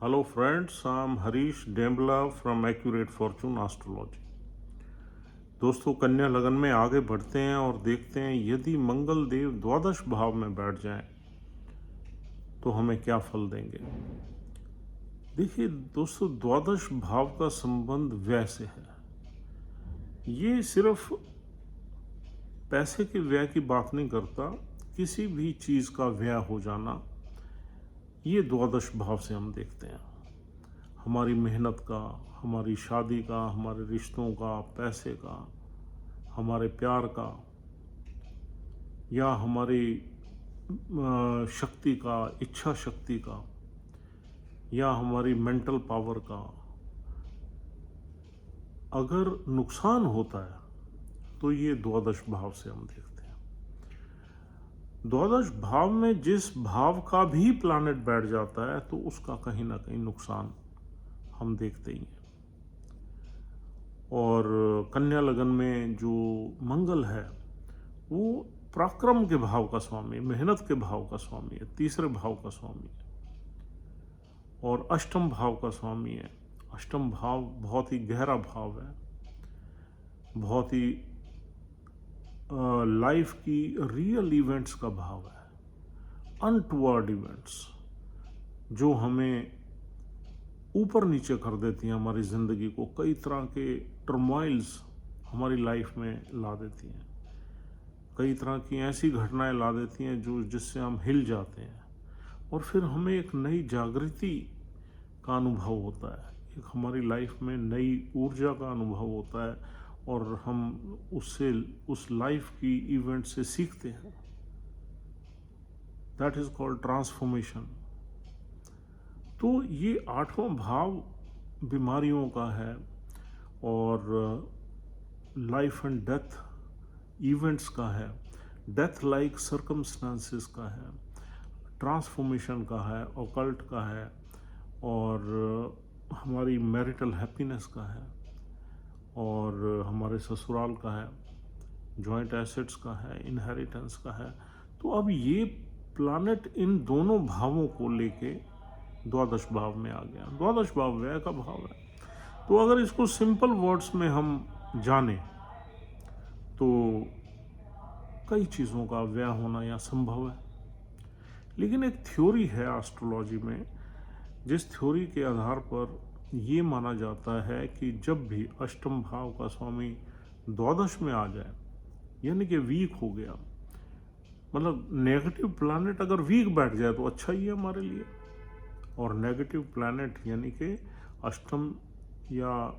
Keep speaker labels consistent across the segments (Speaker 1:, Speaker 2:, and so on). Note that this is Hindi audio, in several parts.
Speaker 1: Hello friends, I'm Harish Dembla from Accurate Fortune Astrology। दोस्तों, कन्या लगन में आगे बढ़ते हैं और देखते हैं यदि मंगल देव द्वादश भाव में बैठ जाएं तो हमें क्या फल देंगे। देखिए दोस्तों, द्वादश भाव का संबंध व्यय से है। ये सिर्फ पैसे के व्यय की बात नहीं करता, किसी भी चीज़ का व्यय हो जाना ये द्वादश भाव से हम देखते हैं। हमारी मेहनत का, हमारी शादी का, हमारे रिश्तों का, पैसे का, हमारे प्यार का, या हमारी शक्ति का, इच्छा शक्ति का, या हमारी मेंटल पावर का अगर नुकसान होता है तो ये द्वादश भाव से हम देखते हैं। द्वादश भाव में जिस भाव का भी प्लैनेट बैठ जाता है तो उसका कहीं ना कहीं नुकसान हम देखते ही हैं। और कन्या लगन में जो मंगल है वो पराक्रम के भाव का स्वामी, मेहनत के भाव का स्वामी है, तीसरे भाव का स्वामी है और अष्टम भाव का स्वामी है। अष्टम भाव बहुत ही गहरा भाव है, बहुत ही लाइफ की रियल इवेंट्स का भाव है, अनटुवर्ड इवेंट्स जो हमें ऊपर नीचे कर देती हैं, हमारी ज़िंदगी को कई तरह के टर्मोइल्स हमारी लाइफ में ला देती हैं, कई तरह की ऐसी घटनाएं ला देती हैं जो जिससे हम हिल जाते हैं और फिर हमें एक नई जागृति का अनुभव होता है, एक हमारी लाइफ में नई ऊर्जा का अनुभव होता है और हम उससे, उस लाइफ की इवेंट से सीखते हैं। That is called transformation. तो ये आठवां भाव बीमारियों का है और लाइफ एंड डेथ इवेंट्स का है, डेथ लाइक सर्कमस्टांसेस का है, ट्रांसफॉर्मेशन का है, ऑकल्ट का है और हमारी मैरिटल हैप्पीनेस का है और हमारे ससुराल का है, जॉइंट एसेट्स का है, इनहेरिटेंस का है। तो अब ये प्लैनेट इन दोनों भावों को लेके द्वादश भाव में आ गया। द्वादश भाव व्यय का भाव है। तो अगर इसको सिंपल वर्ड्स में हम जाने तो कई चीज़ों का व्यय होना यहाँ संभव है। लेकिन एक थ्योरी है एस्ट्रोलॉजी में, जिस थ्योरी के आधार पर ये माना जाता है कि जब भी अष्टम भाव का स्वामी द्वादश में आ जाए, यानी कि वीक हो गया, मतलब नेगेटिव प्लैनेट अगर वीक बैठ जाए तो अच्छा ही है हमारे लिए, और नेगेटिव प्लैनेट यानी कि अष्टम या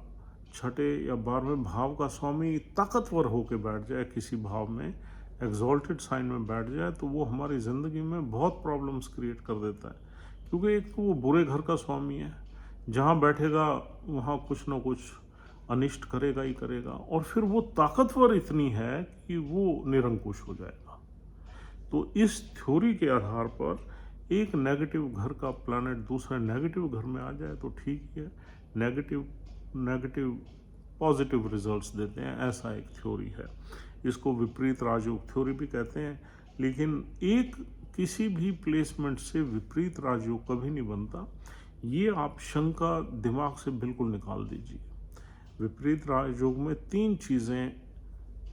Speaker 1: छठे या 12वें भाव का स्वामी ताकतवर होकर बैठ जाए किसी भाव में, एग्जॉल्टेड साइन में बैठ जाए, तो वो हमारी ज़िंदगी में बहुत प्रॉब्लम्स क्रिएट कर देता है। क्योंकि एक तो वो बुरे घर का स्वामी है, जहाँ बैठेगा वहाँ कुछ ना कुछ अनिष्ट करेगा ही करेगा, और फिर वो ताकतवर इतनी है कि वो निरंकुश हो जाएगा। तो इस थ्योरी के आधार पर एक नेगेटिव घर का प्लैनेट दूसरे नेगेटिव घर में आ जाए तो ठीक है, नेगेटिव पॉजिटिव रिजल्ट्स देते हैं, ऐसा एक थ्योरी है। इसको विपरीत राजयोग थ्योरी भी कहते हैं। लेकिन एक किसी भी प्लेसमेंट से विपरीत राजयोग कभी नहीं बनता, ये आप शंका दिमाग से बिल्कुल निकाल दीजिए। विपरीत राजयोग में 3 चीज़ें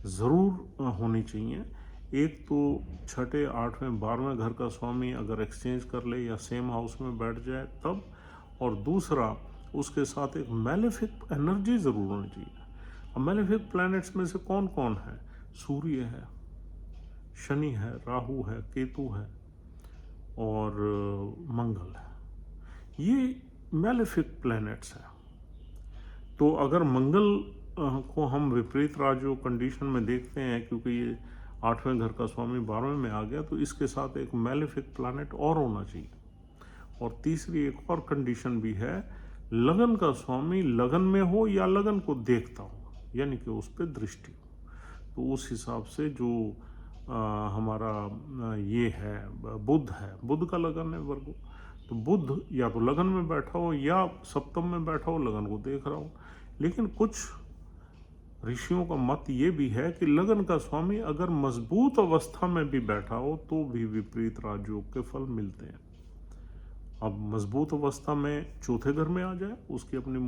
Speaker 1: ज़रूर होनी चाहिए। एक तो छठे, 8वें, 12वें घर का स्वामी अगर एक्सचेंज कर ले या सेम हाउस में बैठ जाए तब, और दूसरा उसके साथ एक मैलेफिक एनर्जी ज़रूर होनी चाहिए। अब मैलेफिक प्लैनेट्स में से कौन कौन है? सूर्य है, शनि है, राहु है, केतु है और मंगल है। ये मैलेफिक प्लैनेट्स हैं। तो अगर मंगल को हम विपरीत राजयोग कंडीशन में देखते हैं, क्योंकि ये 8वें घर का स्वामी 12वें में आ गया, तो इसके साथ एक मैलेफिक प्लैनेट और होना चाहिए। और तीसरी एक और कंडीशन भी है, लगन का स्वामी लगन में हो या लगन को देखता हो, यानी कि उस पर दृष्टि हो। तो उस हिसाब से जो हमारा ये है बुध है, बुध का लगन है वर्गो, तो बुध या तो लगन में बैठा हो या सप्तम में बैठा हो, लगन को देख रहा हो। लेकिन कुछ ऋषियों का मत ये भी है कि लगन का स्वामी अगर मजबूत अवस्था में भी बैठा हो तो भी विपरीत राजयोग के फल मिलते हैं। अब मजबूत अवस्था में चौथे घर में आ जाए, उसकी अपनी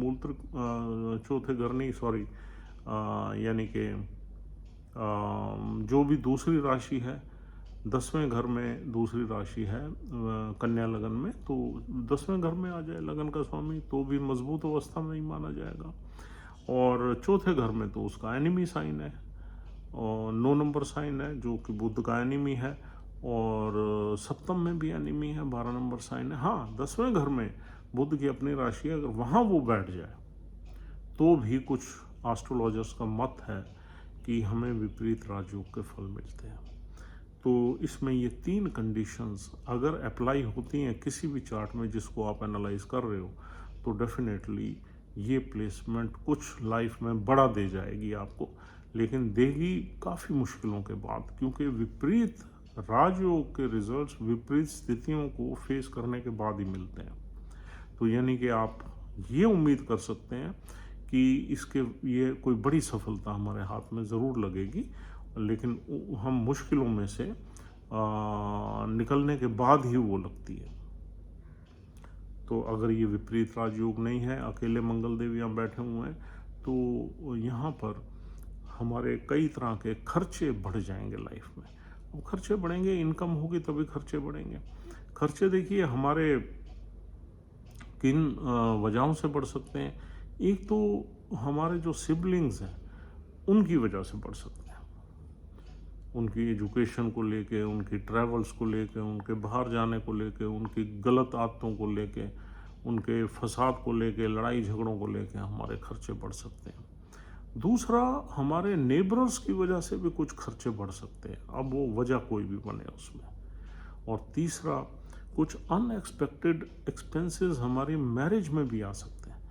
Speaker 1: चौथे घर नहीं, सॉरी, यानी कि जो भी दूसरी राशि है, 10वें घर में दूसरी राशि है कन्या लगन में, तो 10वें घर में आ जाए लगन का स्वामी तो भी मजबूत अवस्था में ही माना जाएगा। और चौथे घर में तो उसका एनिमी साइन है और 9 नंबर साइन है जो कि बुध का एनिमी है, और सप्तम में भी एनिमी है, 12 नंबर साइन है। हाँ, 10वें घर में बुध की अपनी राशि है, अगर वहाँ वो बैठ जाए तो भी कुछ एस्ट्रोलॉजर्स का मत है कि हमें विपरीत राजयोग के फल मिलते हैं। तो इसमें ये 3 कंडीशंस अगर अप्लाई होती हैं किसी भी चार्ट में जिसको आप एनालाइज कर रहे हो, तो डेफिनेटली ये प्लेसमेंट कुछ लाइफ में बड़ा दे जाएगी आपको, लेकिन देगी काफ़ी मुश्किलों के बाद, क्योंकि विपरीत राजयोग के रिजल्ट्स विपरीत स्थितियों को फेस करने के बाद ही मिलते हैं। तो यानी कि आप ये उम्मीद कर सकते हैं कि ये कोई बड़ी सफलता हमारे हाथ में ज़रूर लगेगी, लेकिन हम मुश्किलों में से निकलने के बाद ही वो लगती है। तो अगर ये विपरीत राजयोग नहीं है, अकेले मंगल देव यहाँ बैठे हुए हैं, तो यहाँ पर हमारे कई तरह के खर्चे बढ़ जाएंगे लाइफ में। अब खर्चे बढ़ेंगे, इनकम होगी तभी खर्चे बढ़ेंगे। खर्चे देखिए हमारे किन वजहों से बढ़ सकते हैं। एक तो हमारे जो सिबलिंग्स हैं उनकी वजह से बढ़ सकते हैं, उनकी एजुकेशन को लेके, उनकी ट्रैवल्स को लेके, उनके बाहर जाने को लेके, उनकी गलत आदतों को लेके, उनके फसाद को लेके, लड़ाई झगड़ों को लेके हमारे खर्चे बढ़ सकते हैं। दूसरा, हमारे नेबरर्स की वजह से भी कुछ खर्चे बढ़ सकते हैं, अब वो वजह कोई भी बने उसमें। और तीसरा, कुछ अनएक्सपेक्टेड एक्सपेंसेस हमारी मैरिज में भी आ सकते हैं,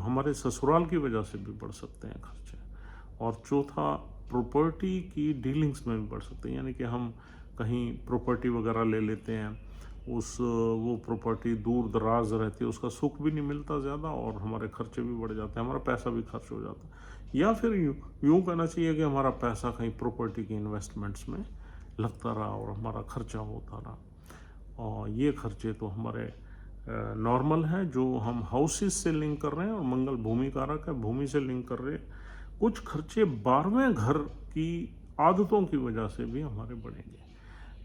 Speaker 1: हमारे ससुराल की वजह से भी बढ़ सकते हैं खर्चे। और चौथा, प्रॉपर्टी की डीलिंग्स में भी बढ़ सकते हैं, यानी कि हम कहीं प्रॉपर्टी वगैरह ले लेते हैं, वो प्रॉपर्टी दूर दराज रहती है, उसका सुख भी नहीं मिलता ज़्यादा और हमारे खर्चे भी बढ़ जाते हैं, हमारा पैसा भी खर्च हो जाता है। या फिर यूँ कहना चाहिए कि हमारा पैसा कहीं प्रॉपर्टी की इन्वेस्टमेंट्स में लगता रहा और हमारा खर्चा होता रहा। और ये खर्चे तो हमारे नॉर्मल हैं, जो हम हाउसेस से लिंक कर रहे हैं, और मंगल भूमि कारक है, भूमि से लिंक कर रहे हैं। कुछ खर्चे 12वें घर की आदतों की वजह से भी हमारे बढ़ेंगे।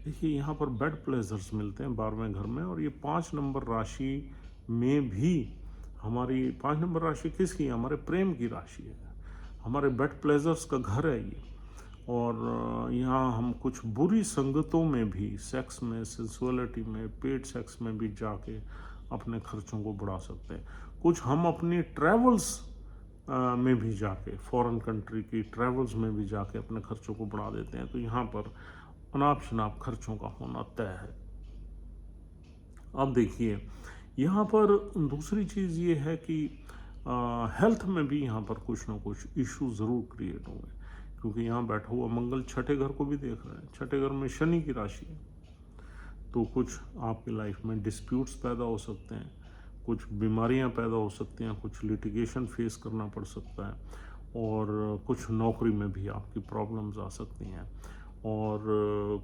Speaker 1: देखिए यहाँ पर बेड प्लेजर्स मिलते हैं 12वें घर में, और ये 5 नंबर राशि में भी हमारी 5 नंबर राशि किसकी है? हमारे प्रेम की राशि है, हमारे बेड प्लेजर्स का घर है ये। और यहाँ हम कुछ बुरी संगतों में भी, सेक्स में, सेंसुअलिटी में, पेड सेक्स में भी जाके अपने खर्चों को बढ़ा सकते हैं। कुछ हम अपनी ट्रैवल्स में भी जाके, फॉरेन कंट्री की ट्रैवल्स में भी जाके अपने खर्चों को बढ़ा देते हैं। तो यहाँ पर अनाप शनाप खर्चों का होना तय है। अब देखिए यहाँ पर दूसरी चीज़ ये है कि हेल्थ में भी यहाँ पर कुछ ना कुछ इशू ज़रूर क्रिएट होंगे, क्योंकि यहाँ बैठा हुआ मंगल छठे घर को भी देख रहे हैं, छठे घर में शनि की राशि है। तो कुछ आपकी लाइफ में डिस्प्यूट्स पैदा हो सकते हैं, कुछ बीमारियाँ पैदा हो सकती हैं, कुछ लिटिगेशन फेस करना पड़ सकता है, और कुछ नौकरी में भी आपकी प्रॉब्लम्स आ सकती हैं, और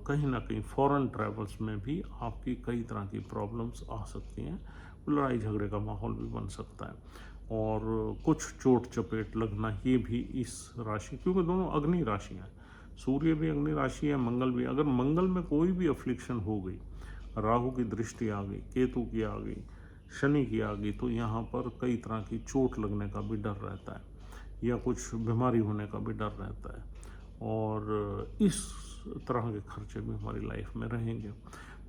Speaker 1: कहीं ना कहीं फॉरेन ट्रैवल्स में भी आपकी कई तरह की प्रॉब्लम्स आ सकती हैं, लड़ाई झगड़े का माहौल भी बन सकता है, और कुछ चोट चपेट लगना, ये भी इस राशि, क्योंकि दोनों अग्नि राशियाँ हैं, सूर्य भी अग्नि राशि है, मंगल भी। अगर मंगल में कोई भी अफ्लिक्शन हो गई, राहु की दृष्टि आ गई, केतु की आ गई, शनि की आ गई, तो यहाँ पर कई तरह की चोट लगने का भी डर रहता है, या कुछ बीमारी होने का भी डर रहता है, और इस तरह के खर्चे भी हमारी लाइफ में रहेंगे।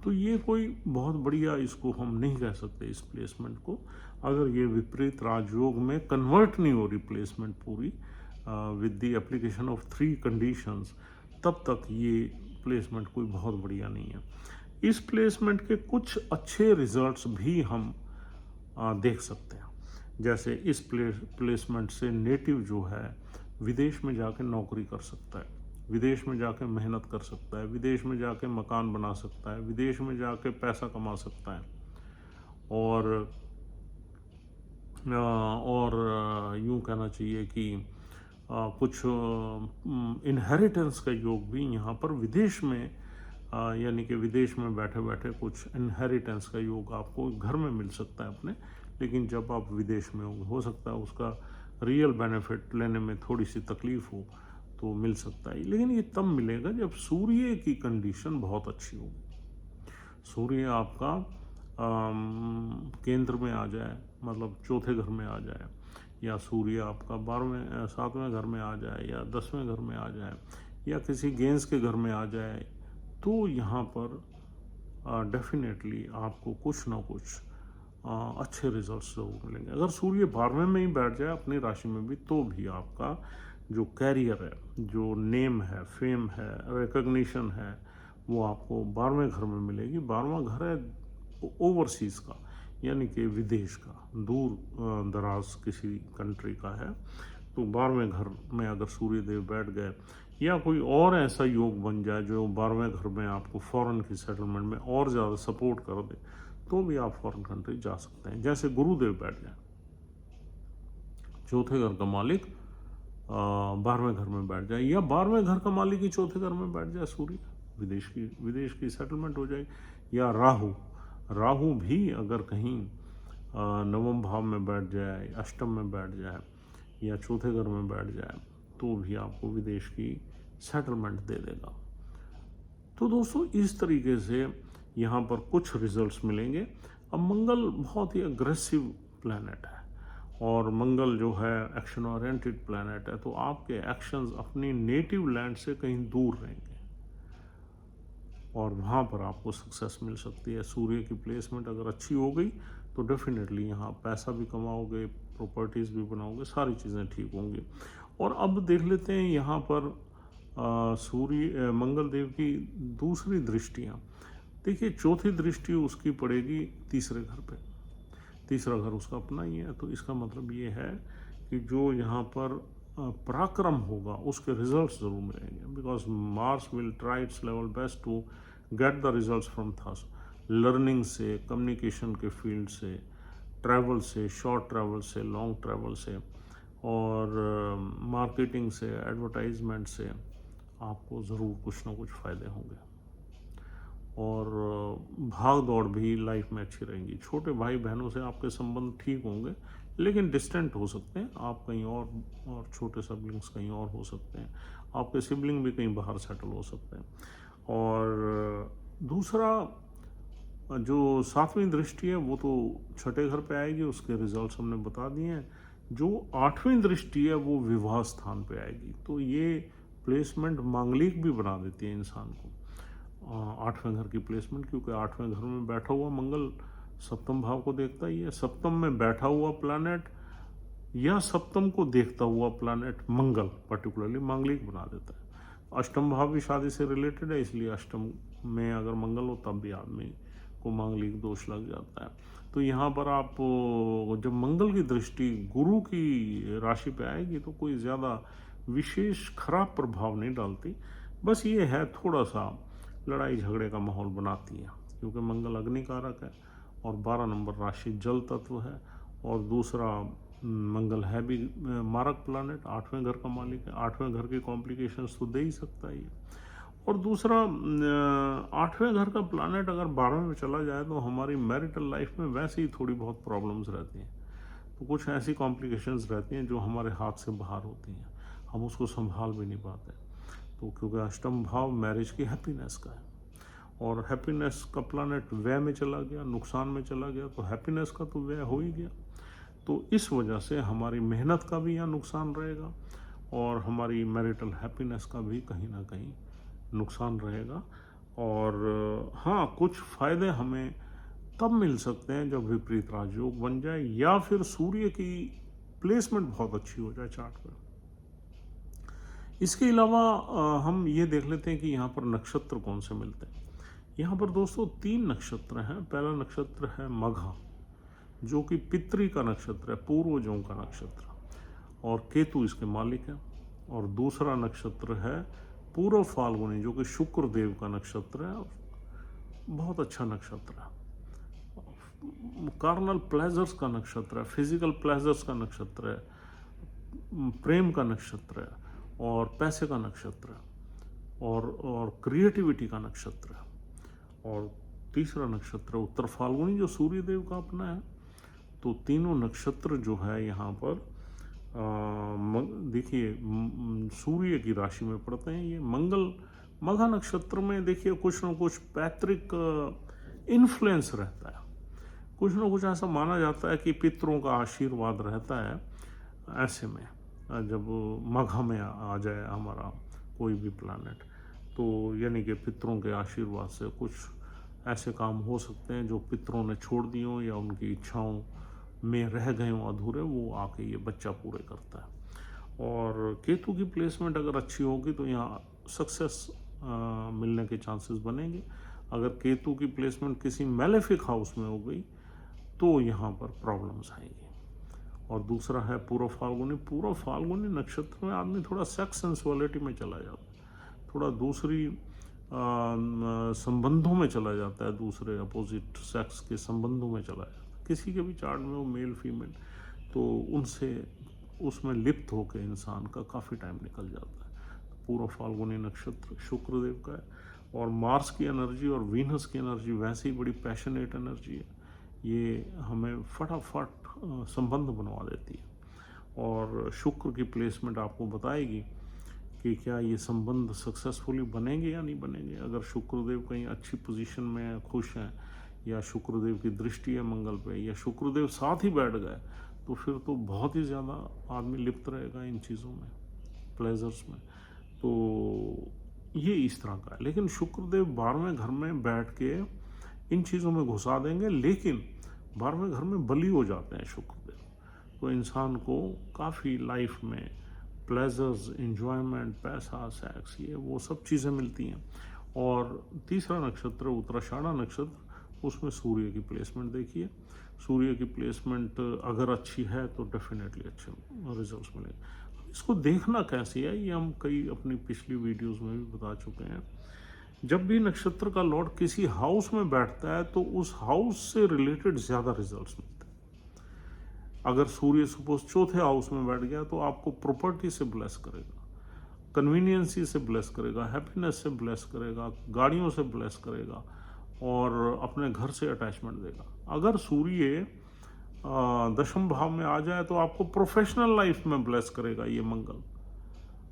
Speaker 1: तो ये कोई बहुत बढ़िया, इसको हम नहीं कह सकते इस प्लेसमेंट को, अगर ये विपरीत राजयोग में कन्वर्ट नहीं हो रही प्लेसमेंट पूरी with the application of 3 conditions, तब तक ये प्लेसमेंट कोई बहुत बढ़िया नहीं है। इस प्लेसमेंट के कुछ अच्छे रिजल्ट्स भी हम देख सकते हैं, जैसे इस प्लेसमेंट से नेटिव जो है विदेश में जाकर नौकरी कर सकता है, विदेश में जाके मेहनत कर सकता है, विदेश में जाके मकान बना सकता है, विदेश में जाके पैसा कमा सकता है, और यूँ कहना चाहिए कि कुछ इनहेरिटेंस का योग भी यहाँ पर विदेश में यानी कि विदेश में बैठे बैठे कुछ इनहेरिटेंस का योग आपको घर में मिल सकता है अपने, लेकिन जब आप विदेश में हो सकता है उसका रियल बेनिफिट लेने में थोड़ी सी तकलीफ हो, तो मिल सकता है। लेकिन ये तब मिलेगा जब सूर्य की कंडीशन बहुत अच्छी होगी। सूर्य आपका केंद्र में आ जाए, मतलब चौथे घर में आ जाए, या सूर्य आपका 12वें 7वें घर में आ जाए, या 10वें घर में आ जाए, या किसी गेंस के घर में आ जाए, तो यहाँ पर डेफिनेटली आपको कुछ ना कुछ अच्छे रिजल्ट्स जरूर मिलेंगे। अगर सूर्य 12वें में ही बैठ जाए अपनी राशि में भी, तो भी आपका जो कैरियर है, जो नेम है, फेम है, रिकग्निशन है, वो आपको 12वें घर में मिलेगी। 12वां घर है ओवरसीज़ का, यानी कि विदेश का, दूर दराज किसी कंट्री का है। तो 12वें घर में अगर सूर्य देव बैठ गए, या कोई और ऐसा योग बन जाए जो 12वें घर में आपको फॉरेन की सेटलमेंट में और ज़्यादा सपोर्ट कर दे, तो भी आप फॉरेन कंट्री जा सकते हैं। जैसे गुरुदेव बैठ जाए, चौथे घर का मालिक 12वें घर में बैठ जाए, या 12वें घर का मालिक ही चौथे घर में बैठ जाए सूर्य, विदेश की सेटलमेंट हो जाएगी। या राहु भी अगर कहीं नवम भाव में बैठ जाए, अष्टम में बैठ जाए, या चौथे घर में बैठ जाए, तो भी आपको विदेश की सेटलमेंट दे देगा। तो दोस्तों इस तरीके से यहाँ पर कुछ रिजल्ट्स मिलेंगे। अब मंगल बहुत ही अग्रेसिव प्लैनेट है, और मंगल जो है एक्शन ओरिएंटेड प्लैनेट है, तो आपके एक्शंस अपनी नेटिव लैंड से कहीं दूर रहेंगे, और वहाँ पर आपको सक्सेस मिल सकती है। सूर्य की प्लेसमेंट अगर अच्छी हो गई तो डेफिनेटली यहाँ पैसा भी कमाओगे, प्रॉपर्टीज़ भी बनाओगे, सारी चीज़ें ठीक होंगी। और अब देख लेते हैं यहाँ पर सूर्य मंगल देव की दूसरी दृष्टियाँ। देखिए, चौथी दृष्टि उसकी पड़ेगी तीसरे घर पे, तीसरा घर उसका अपना ही है। तो इसका मतलब ये है कि जो यहाँ पर पराक्रम होगा उसके रिजल्ट्स जरूर मिलेंगे, because Mars will try its level best to get the results from others. Learning से, कम्युनिकेशन के फील्ड से, ट्रैवल से, शॉर्ट ट्रैवल से, लॉन्ग ट्रैवल से, और मार्केटिंग से, एडवर्टाइजमेंट से आपको ज़रूर कुछ ना कुछ फ़ायदे होंगे। और भाग दौड़ भी लाइफ में अच्छी रहेंगी। छोटे भाई बहनों से आपके संबंध ठीक होंगे, लेकिन डिस्टेंट हो सकते हैं। आप कहीं और छोटे सिबलिंग्स कहीं और हो सकते हैं, आपके सिबलिंग भी कहीं बाहर सेटल हो सकते हैं। और दूसरा जो 7वीं दृष्टि है वो तो छठे घर पे आएगी, उसके रिजल्ट्स हमने बता दिए हैं। जो 8वीं दृष्टि है वो विवाह स्थान पे आएगी, तो ये प्लेसमेंट मांगलिक भी बना देती है इंसान को, 8वें घर की प्लेसमेंट, क्योंकि 8वें घर में बैठा हुआ मंगल सप्तम भाव को देखता ही है। सप्तम में बैठा हुआ प्लैनेट या सप्तम को देखता हुआ प्लैनेट मंगल पर्टिकुलरली मांगलिक बना देता है। अष्टम भाव भी शादी से रिलेटेड है, इसलिए अष्टम में अगर मंगल हो तब भी आदमी को मांगलिक दोष लग जाता है। तो यहाँ पर आप जब मंगल की दृष्टि गुरु की राशि पे आएगी तो कोई ज़्यादा विशेष खराब प्रभाव नहीं डालती, बस ये है थोड़ा सा लड़ाई झगड़े का माहौल बनाती है, क्योंकि मंगल अग्नि कारक है और 12 नंबर राशि जल तत्व है, और दूसरा मंगल है भी मारक प्लैनेट, 8वें घर का मालिक है। 8वें घर के कॉम्प्लिकेशंस तो दे ही सकता है। और दूसरा 8वें घर का प्लैनेट अगर 12वें में चला जाए तो हमारी मैरिटल लाइफ में वैसे ही थोड़ी बहुत प्रॉब्लम्स रहती हैं, तो कुछ ऐसी कॉम्प्लिकेशंस रहती हैं जो हमारे हाथ से बाहर होती हैं, हम उसको संभाल भी नहीं पाते। तो क्योंकि अष्टम भाव मैरिज की हैप्पीनेस का है, और हैप्पीनेस का प्लैनेट व्यय में चला गया, नुकसान में चला गया, तो हैप्पीनेस का तो व्यय हो ही गया। तो इस वजह से हमारी मेहनत का भी यहाँ नुकसान रहेगा, और हमारी मैरिटल हैप्पीनेस का भी कहीं ना कहीं नुकसान रहेगा। और हाँ, कुछ फ़ायदे हमें तब मिल सकते हैं जब विपरीत राजयोग बन जाए, या फिर सूर्य की प्लेसमेंट बहुत अच्छी हो जाए चार्ट पर। इसके अलावा हम ये देख लेते हैं कि यहाँ पर नक्षत्र कौन से मिलते हैं। यहाँ पर दोस्तों 3 नक्षत्र हैं। पहला नक्षत्र है मघा, जो कि पितृ का नक्षत्र है, पूर्वजों का नक्षत्र, और केतु इसके मालिक है। और दूसरा नक्षत्र है पूर्व फाल्गुनी, जो कि शुक्र देव का नक्षत्र है, बहुत अच्छा नक्षत्र है। कार्नल प्लेजर्स का नक्षत्र है, फिजिकल प्लेजर्स का नक्षत्र है, प्रेम का नक्षत्र है, और पैसे का नक्षत्र है। और क्रिएटिविटी का नक्षत्र है। और तीसरा नक्षत्र उत्तर फाल्गुनी जो सूर्य देव का अपना है। तो तीनों नक्षत्र जो है यहाँ पर देखिए सूर्य की राशि में पड़ते हैं। ये मंगल मघा नक्षत्र में देखिए कुछ न कुछ पैतृक इन्फ्लुएंस रहता है, कुछ न कुछ ऐसा माना जाता है कि पितरों का आशीर्वाद रहता है। ऐसे में जब मघा में आ जाए हमारा कोई भी प्लैनेट, तो यानी कि पितरों के आशीर्वाद से कुछ ऐसे काम हो सकते हैं जो पितरों ने छोड़ दिए हों या उनकी इच्छाओं में रह गए हों अधूरे, वो आके ये बच्चा पूरे करता है। और केतु की प्लेसमेंट अगर अच्छी होगी तो यहाँ सक्सेस मिलने के चांसेस बनेंगे। अगर केतु की प्लेसमेंट किसी मैलेफिक हाउस में हो गई तो यहाँ पर प्रॉब्लम्स आएंगी। और दूसरा है पूर्व फाल्गुनी। पूर्व फाल्गुनी नक्षत्र में आदमी थोड़ा सेक्स सेंसुअलिटी में चला जाता है, थोड़ा दूसरी संबंधों में चला जाता है, दूसरे अपोजिट सेक्स के संबंधों में चला जाता है। किसी के भी चार्ट में वो मेल फीमेल, तो उनसे उसमें लिप्त होकर इंसान का काफ़ी टाइम निकल जाता है। तो पूर्व फाल्गुनी नक्षत्र शुक्रदेव का है। और मार्स की एनर्जी और वीनस की एनर्जी वैसे ही बड़ी पैशनेट एनर्जी है, ये हमें फटाफट संबंध बनवा देती है। और शुक्र की प्लेसमेंट आपको बताएगी कि क्या ये संबंध सक्सेसफुली बनेंगे या नहीं बनेंगे। अगर शुक्रदेव कहीं अच्छी पोजीशन में है, खुश हैं, या शुक्रदेव की दृष्टि है मंगल पे, या शुक्रदेव साथ ही बैठ गए, तो फिर तो बहुत ही ज़्यादा आदमी लिप्त रहेगा इन चीज़ों में, प्लेजर्स में। तो ये इस तरह का है। लेकिन शुक्रदेव 12वें घर में बैठ के इन चीज़ों में घुसा देंगे, लेकिन 12वें घर में बली हो जाते हैं शुक्रदेव, तो इंसान को काफ़ी लाइफ में प्लेजर्स, एंजॉयमेंट, पैसा, सेक्स, ये वो सब चीज़ें मिलती हैं। और तीसरा नक्षत्र उत्तराषाढ़ा नक्षत्र, उसमें सूर्य की प्लेसमेंट देखिए। सूर्य की प्लेसमेंट अगर अच्छी है तो डेफिनेटली अच्छे रिजल्ट्स मिलेंगे। इसको देखना कैसे है ये हम कई अपनी पिछली वीडियोस में भी बता चुके हैं। जब भी नक्षत्र का लॉर्ड किसी हाउस में बैठता है तो उस हाउस से रिलेटेड ज़्यादा रिजल्ट्स मिलते हैं। अगर सूर्य सपोज चौथे हाउस में बैठ गया तो आपको प्रॉपर्टी से ब्लेस करेगा, कन्वीनियंसी से ब्लेस करेगा, हैप्पीनेस से ब्लेस करेगा, गाड़ियों से ब्लेस करेगा, और अपने घर से अटैचमेंट देगा। अगर सूर्य दशम भाव में आ जाए तो आपको प्रोफेशनल लाइफ में ब्लेस करेगा ये मंगल,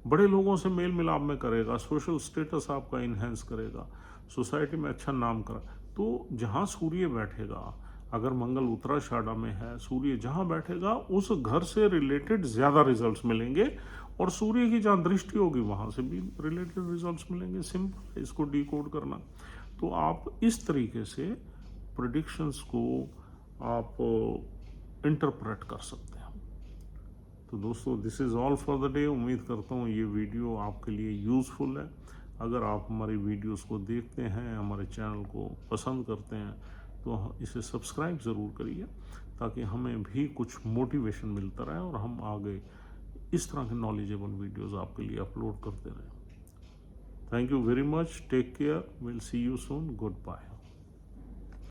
Speaker 1: बड़े लोगों से मेल मिलाप में करेगा, सोशल स्टेटस आपका इन्हेंस करेगा, सोसाइटी में अच्छा नाम करा। तो जहाँ सूर्य बैठेगा, अगर मंगल उत्तराषाढ़ा में है, सूर्य जहाँ बैठेगा उस घर से रिलेटेड ज़्यादा रिजल्ट्स मिलेंगे, और सूर्य की जहाँ दृष्टि होगी वहाँ से भी रिलेटेड रिजल्ट्स मिलेंगे। सिंपल है इसको डिकोड करना। तो आप इस तरीके से प्रेडिक्शंस को आप इंटरप्रेट कर सकते हैं। तो दोस्तों, this is all for the day. उम्मीद करता हूँ ये वीडियो आपके लिए यूज़फुल है। अगर आप हमारी वीडियोस को देखते हैं, हमारे चैनल को पसंद करते हैं, तो इसे सब्सक्राइब ज़रूर करिए, ताकि हमें भी कुछ मोटिवेशन मिलता रहे और हम आगे इस तरह के नॉलेजेबल वीडियोस आपके लिए अपलोड करते रहें। Thank you very much. Take care. We'll see you soon. Goodbye.